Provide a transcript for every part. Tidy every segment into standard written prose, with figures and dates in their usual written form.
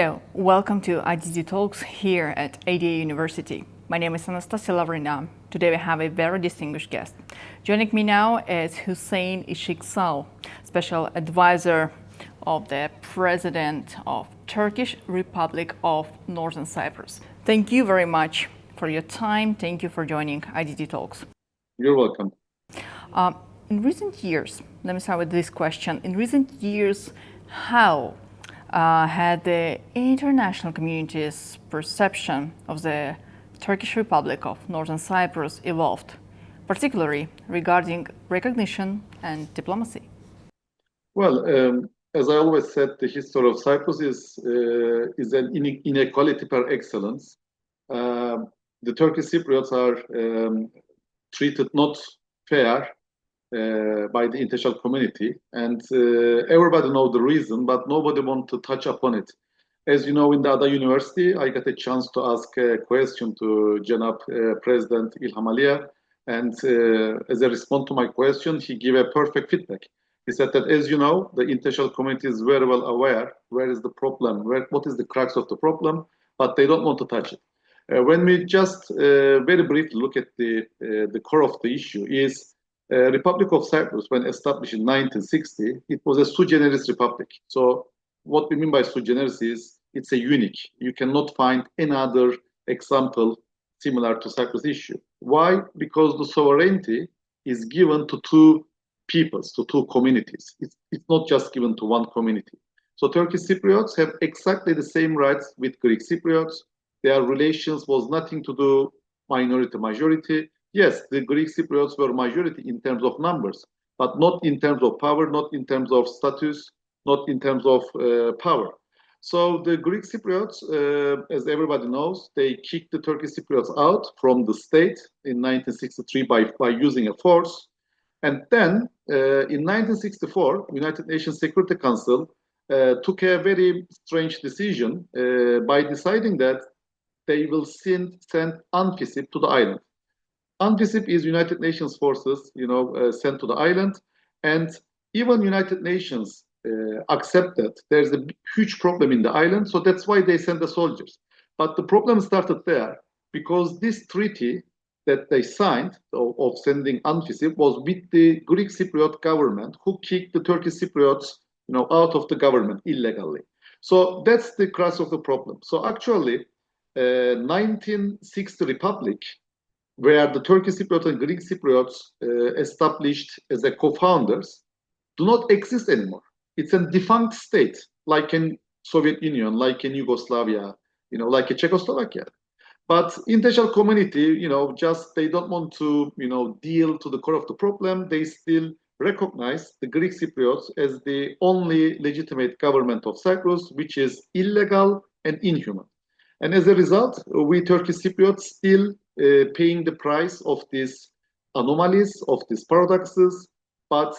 Hello, welcome to IDD Talks here at ADA University. My name is Anastasia Lavrina. Today we have a very distinguished guest. Joining me now is Hüseyin Işıksal, Special Advisor of the President of Turkish Republic of Northern Cyprus. Thank you very much for your time. Thank you for joining IDD Talks. You're welcome. In recent years, let me start with this question. In recent years, how had the international community's perception of the Turkish Republic of Northern Cyprus evolved, particularly regarding recognition and diplomacy? Well, as I always said, the history of Cyprus is an inequality per excellence. The Turkish Cypriots are treated not fair by the international community, and everybody knows the reason, but nobody wants to touch upon it. As you know, in the other university, I got a chance to ask a question to Janab President İlham Aliyev, and as a response to my question, he gave a perfect feedback. He said that, as you know, the international community is very well aware where is the problem, what is the crux of the problem, but they don't want to touch it. When we just very briefly look at the core of the issue is Republic of Cyprus, when established in 1960, it was a sui generis republic. So what we mean by sui generis is it's a unique. You cannot find any other example similar to Cyprus issue. Why? Because the sovereignty is given to two peoples, to two communities. It's not just given to one community. So Turkish Cypriots have exactly the same rights with Greek Cypriots. Their relations was nothing to do minority-majority. Yes, the Greek Cypriots were majority in terms of numbers, but not in terms of power, not in terms of status, not in terms of power. So the Greek Cypriots, as everybody knows, they kicked the Turkish Cypriots out from the state in 1963 by using a force. And then in 1964, United Nations Security Council took a very strange decision by deciding that they will send UNFICYP to the island. UNFICYP is United Nations forces, sent to the island, and even United Nations accept that there's a huge problem in the island, so that's why they send the soldiers. But the problem started there because this treaty that they signed of sending UNFICYP was with the Greek Cypriot government, who kicked the Turkish Cypriots, out of the government illegally. So that's the crux of the problem. So actually, 1960 Republic, where the Turkish Cypriot and Greek Cypriots established as a co-founders, do not exist anymore. It's a defunct state, like in Soviet Union, like in Yugoslavia, like in Czechoslovakia. But international community, just they don't want to, deal to the core of the problem. They still recognize the Greek Cypriots as the only legitimate government of Cyprus, which is illegal and inhuman. And as a result, we Turkish Cypriots still paying the price of these anomalies, of these paradoxes. But,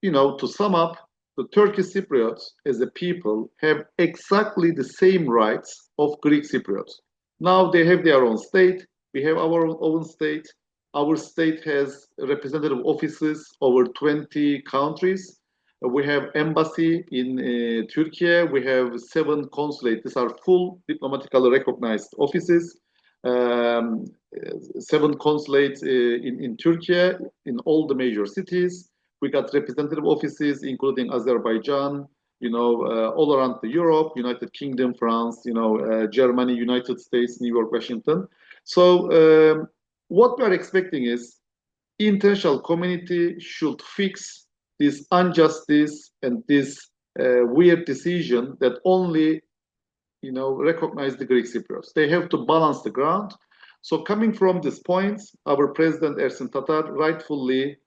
to sum up, the Turkish Cypriots as a people have exactly the same rights of Greek Cypriots. Now they have their own state. We have our own state. Our state has representative offices over 20 countries. We have embassy in Turkey. We have 7 consulates. These are full diplomatically recognized offices. 7 consulates in Turkey, in all the major cities. We got representative offices, including Azerbaijan, all around Europe, United Kingdom, France, Germany, United States, New York, Washington. So what we are expecting is international community should fix this injustice and this weird decision that only, recognize the Greek Cypriots. They have to balance the ground. So coming from this point, our President Ersin Tatar rightfully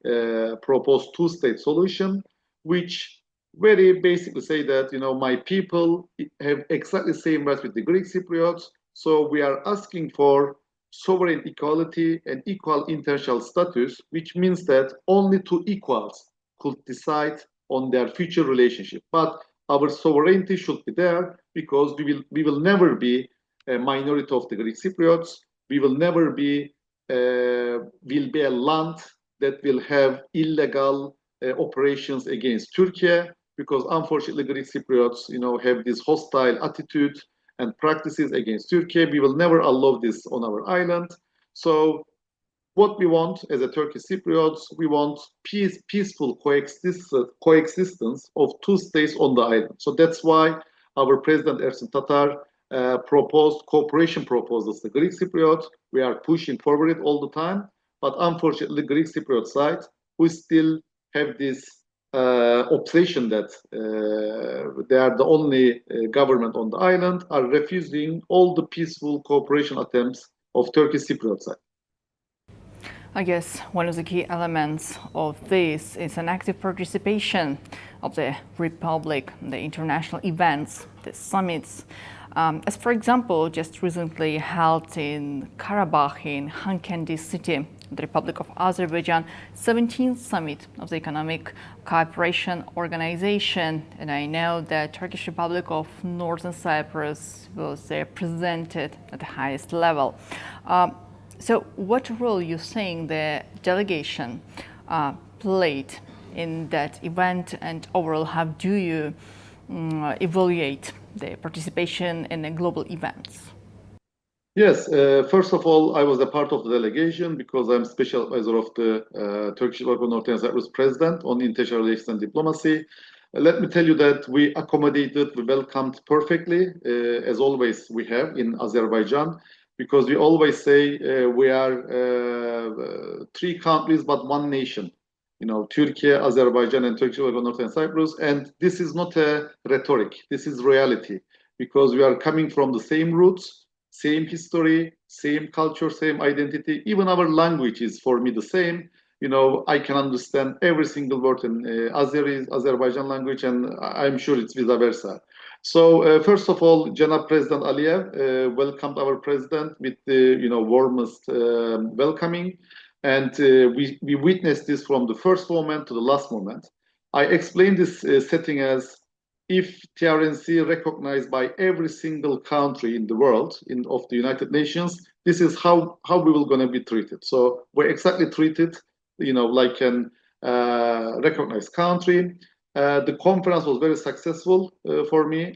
proposed two-state solution, which very basically say that, my people have exactly the same rights with the Greek Cypriots. So we are asking for sovereign equality and equal international status, which means that only two equals could decide on their future relationship. But our sovereignty should be there because we will never be a minority of the Greek Cypriots. We will never be will be a land that will have illegal operations against Turkey. because unfortunately Greek Cypriots, have this hostile attitude and practices against Turkey. We will never allow this on our island. So what we want as a Turkish Cypriots, we want peaceful coexistence of two states on the island. So that's why our President Ersin Tatar proposed cooperation proposals to Greek Cypriot. We are pushing forward it all the time. But unfortunately, Greek Cypriot side, we still have this obsession that they are the only government on the island, are refusing all the peaceful cooperation attempts of Turkish Cypriot side. I guess one of the key elements of this is an active participation of the Republic, the international events, the summits. As for example, just recently held in Karabakh in Hankendi city, the Republic of Azerbaijan, 17th summit of the Economic Cooperation Organization. And I know that Turkish Republic of Northern Cyprus was presented at the highest level. So what role you saying the delegation played in that event, and overall how do you evaluate the participation in the global events? Yes, first of all, I was a part of the delegation because I'm special advisor of the Turkish Republic of Northern Cyprus President on international relations and diplomacy. Let me tell you that we accommodated, we welcomed perfectly, as always we have in Azerbaijan, because we always say we are three countries but one nation. Turkey, Azerbaijan, and Turkish Republic of Northern Cyprus. And this is not a rhetoric, this is reality, because we are coming from the same roots, same history, same culture, same identity. Even our language is for me the same. I can understand every single word in Azerbaijan language, and I'm sure it's vice versa. So first of all, Janab President Aliyev welcomed our president with the warmest welcoming, and we witnessed this from the first moment to the last moment. I explained this setting as if TRNC recognized by every single country in the world of the United Nations, this is how we will going to be treated. So we're exactly treated, like an recognized country. The conference was very successful for me.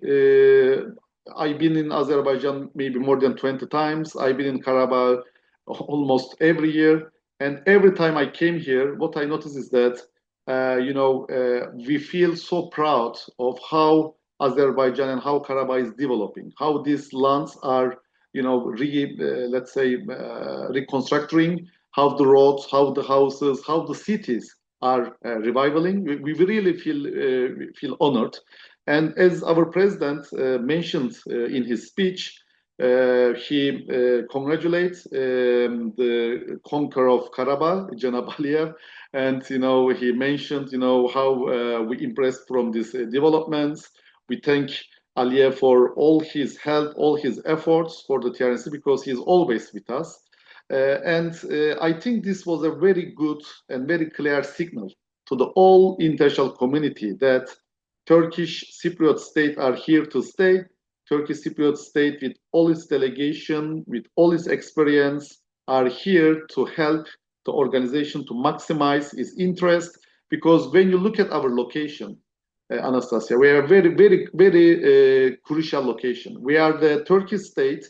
I've been in Azerbaijan maybe more than 20 times. I've been in Karabakh almost every year. And every time I came here, what I noticed is that we feel so proud of how Azerbaijan and how Karabakh is developing, how these lands are, reconstructing, how the roads, how the houses, how the cities are reviving. We really feel honored. And as our president mentioned in his speech, he congratulates the conqueror of Karabakh, Janab Aliyev, and he mentioned how we impressed from these developments. We thank Aliyev for all his help, all his efforts for the TRNC, because he's always with us. And I think this was a very good and very clear signal to the whole international community that Turkish Cypriot state are here to stay. Turkish Cypriot state, with all its delegation, with all its experience, are here to help the organization to maximize its interest. Because when you look at our location, Anastasia, we are a very, very, very crucial location. We are the Turkish state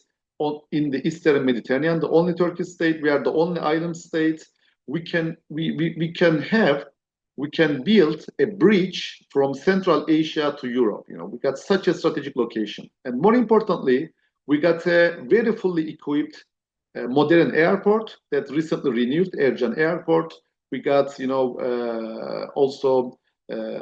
in the Eastern Mediterranean, the only Turkish state. We are the only island state. We can build a bridge from Central Asia to Europe. We got such a strategic location. And more importantly, we got a very fully equipped modern airport that recently renewed, Ercan Airport. We got, also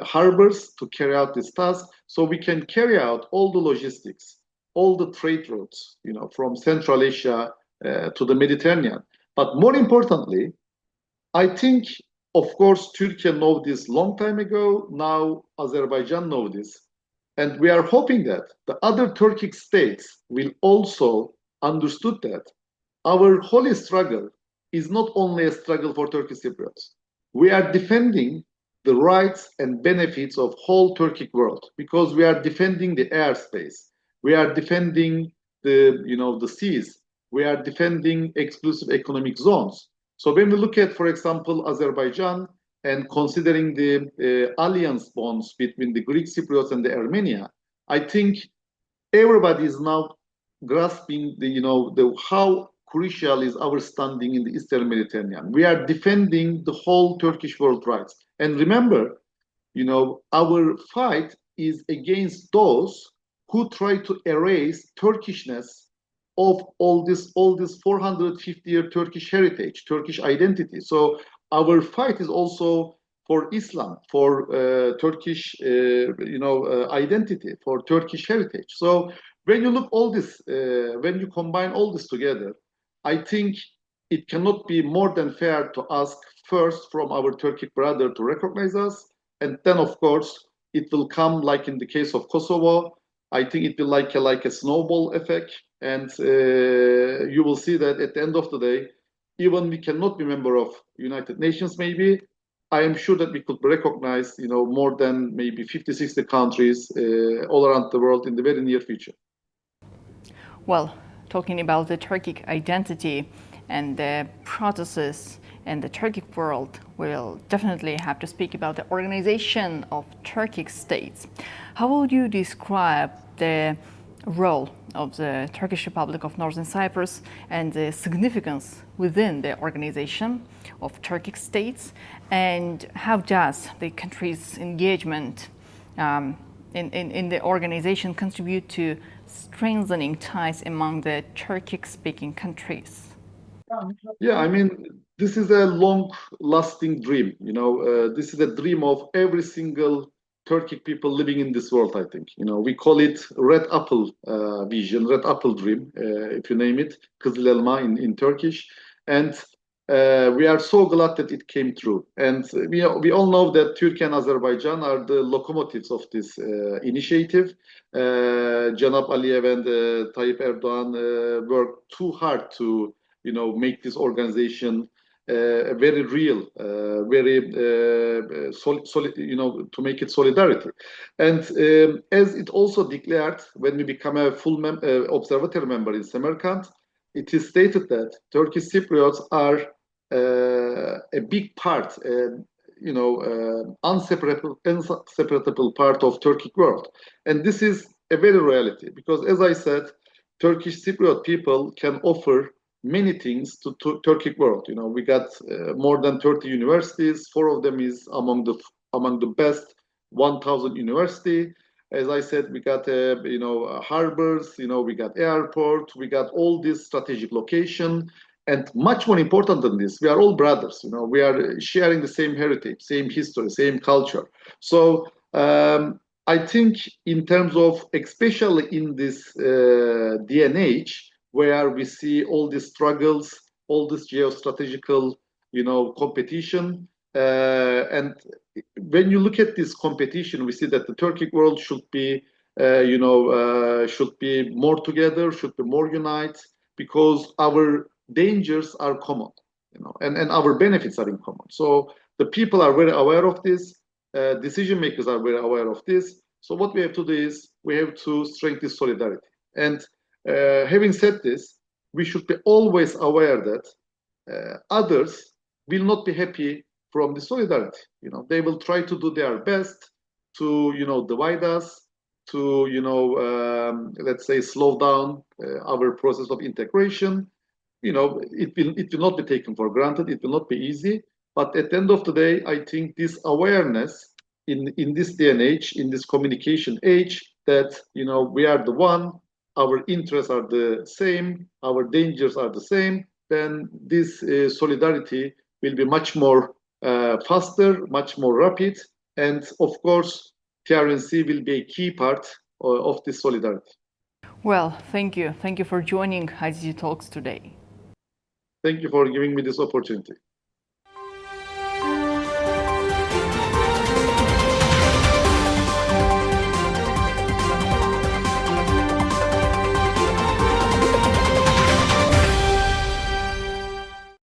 harbors to carry out this task. So we can carry out all the logistics, all the trade routes, from Central Asia to the Mediterranean. But more importantly, I think, of course, Turkey know this long time ago. Now Azerbaijan know this. And we are hoping that the other Turkic states will also understood that our holy struggle is not only a struggle for Turkish Cypriots. We are defending the rights and benefits of whole Turkic world, because we are defending the airspace. We are defending the seas. We are defending exclusive economic zones. So when we look at, for example, Azerbaijan and considering the alliance bonds between the Greek Cypriots and the Armenia, I think everybody is now grasping how crucial is our standing in the Eastern Mediterranean. We are defending the whole Turkish world rights. And remember, our fight is against those who try to erase Turkishness of all this 450-year Turkish heritage, Turkish identity. So our fight is also for Islam, for Turkish, identity, for Turkish heritage. So when you look all this, when you combine all this together, I think it cannot be more than fair to ask first from our Turkic brother to recognize us, and then of course it will come like in the case of Kosovo. I think it will like a snowball effect, and you will see that at the end of the day, even we cannot be member of United Nations maybe, I am sure that we could recognize, more than maybe 50, 60 countries all around the world in the very near future. Well, talking about the Turkic identity and the processes in the Turkic world, we'll definitely have to speak about the organization of Turkic states. How would you describe the role of the Turkish Republic of Northern Cyprus and the significance within the organization of Turkic states, and how does the country's engagement in the organization contribute to strengthening ties among the Turkic-speaking countries? Yeah, I mean, this is a long-lasting dream. This is a dream of every single Turkic people living in this world, I think. We call it red apple vision, red apple dream, if you name it, Kızıl Elma in Turkish. And we are so glad that it came true. And we all know that Turkey and Azerbaijan are the locomotives of this initiative. Janab Aliyev and Tayyip Erdogan worked too hard to make this organization very real, very solid, to make it solidarity. And as it also declared when we become a full observatory member in Samarkand, it is stated that Turkish Cypriots are a big part, inseparable part of Turkic world. And this is a very reality, because as I said, Turkish Cypriot people can offer many things to Turkic world. We got more than 30 universities. 4 of them is among the best 1,000 university. As I said, we got harbors. We got airport. We got all this strategic location, and much more important than this, we are all brothers. We are sharing the same heritage, same history, same culture. So I think in terms of, especially in this day and age, where we see all these struggles, all this geostrategical, competition. And when you look at this competition, we see that the Turkic world should be, should be more together, should be more united, because our dangers are common, and our benefits are in common. So the people are very aware of this. Decision makers are very aware of this. So what we have to do is we have to strengthen this solidarity. And having said this, we should be always aware that others will not be happy from the solidarity. They will try to do their best to, divide us, to, let's say, slow down our process of integration. It will not be taken for granted. It will not be easy. But at the end of the day, I think this awareness in this day and age, in this communication age, that, we are the one, our interests are the same, our dangers are the same, then this solidarity will be much more faster, much more rapid. And of course, TRNC will be a key part of this solidarity. Well, thank you. Thank you for joining IGG Talks today. Thank you for giving me this opportunity.